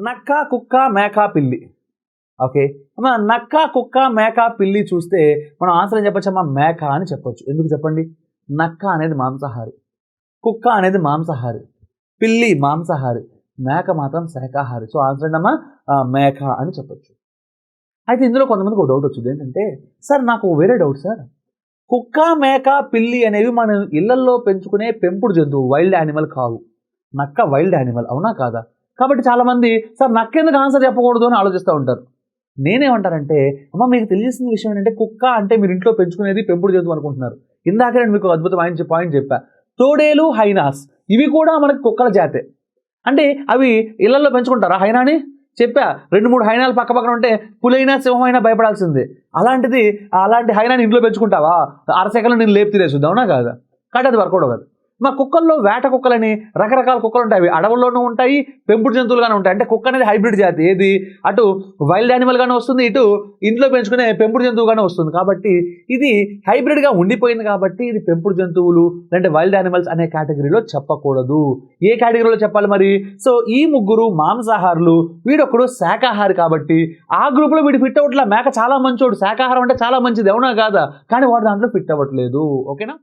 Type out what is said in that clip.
నక్క, కుక్క, మేక, పిల్లి. ఓకే. నక్క, కుక్క, మేక, పిల్లి చూస్తే మనం ఆన్సర్ ఏం చెప్పొచ్చమ్మా? మేక అని చెప్పొచ్చు. ఎందుకు చెప్పండి? నక్క అనేది మాంసాహారి, కుక్క అనేది మాంసాహారి, పిల్లి మాంసాహారి, మేక మాత్రం శాకాహారి. సో ఆన్సర్ ఏంటమ్మా? మేక అని చెప్పొచ్చు. అయితే ఇందులో కొంతమందికి ఒక డౌట్ వచ్చింది ఏంటంటే, సార్ నాకు వేరే డౌట్ సార్, కుక్క, మేక, పిల్లి అనేవి మనం ఇళ్లల్లో పెంచుకునే పెంపుడు జంతువు, వైల్డ్ యానిమల్ కావు. నక్క వైల్డ్ యానిమల్, అవునా కాదా? కాబట్టి చాలామంది సార్ నక్క ఎందుకు ఆన్సర్ చెప్పకూడదు అని ఆలోచిస్తూ ఉంటారు. నేనేమంటానంటే, అమ్మ మీకు తెలియాల్సిన విషయం ఏంటంటే, కుక్క అంటే మీరు ఇంట్లో పెంచుకునేది పెంపుడు జంతువు అనుకుంటున్నారు. ఇందాక నేను మీకు అద్భుతమైన పాయింట్ చెప్పా. తోడేలు, హైనాస్ ఇవి కూడా మనకి కుక్కల జాతే. అంటే అవి ఇళ్లలో పెంచుకుంటారా హైనాని? చెప్పా, 2-3 హైనాలు పక్క పక్కన ఉంటే పులైనా సింహమైనా భయపడాల్సిందే. అలాంటి హైనాని ఇంట్లో పెంచుకుంటావా? అరసెకల్లో నేను లేపు తినేసుద్దాం, అవునా కాదా? కాబట్టి అది వర్కౌట్ అవ్వదు. మా కుక్కల్లో వేట కుక్కలని రకరకాల కుక్కలు ఉంటాయి. అవి అడవుల్లోనూ ఉంటాయి, పెంపుడు జంతువులుగానే ఉంటాయి. అంటే కుక్క అనేది హైబ్రిడ్ జాతి. ఏది అటు వైల్డ్ యానిమల్గానే వస్తుంది, ఇటు ఇంట్లో పెంచుకునే పెంపుడు జంతువుగానే వస్తుంది. కాబట్టి ఇది హైబ్రిడ్గా ఉండిపోయింది. కాబట్టి ఇది పెంపుడు జంతువులు అంటే వైల్డ్ యానిమల్స్ అనే కేటగిరీలో చెప్పకూడదు. ఏ కేటగిరీలో చెప్పాలి మరి? సో ఈ ముగ్గురు మాంసాహారులు, వీడొకడు శాకాహారి. కాబట్టి ఆ గ్రూప్లో వీడు ఫిట్ అవ్వట్లా. మేక చాలా మంచోడు, శాకాహారం అంటే చాలా మంచిది, అవునా కాదా? కానీ వాడు దాంట్లో ఫిట్ అవ్వట్లేదు. ఓకేనా?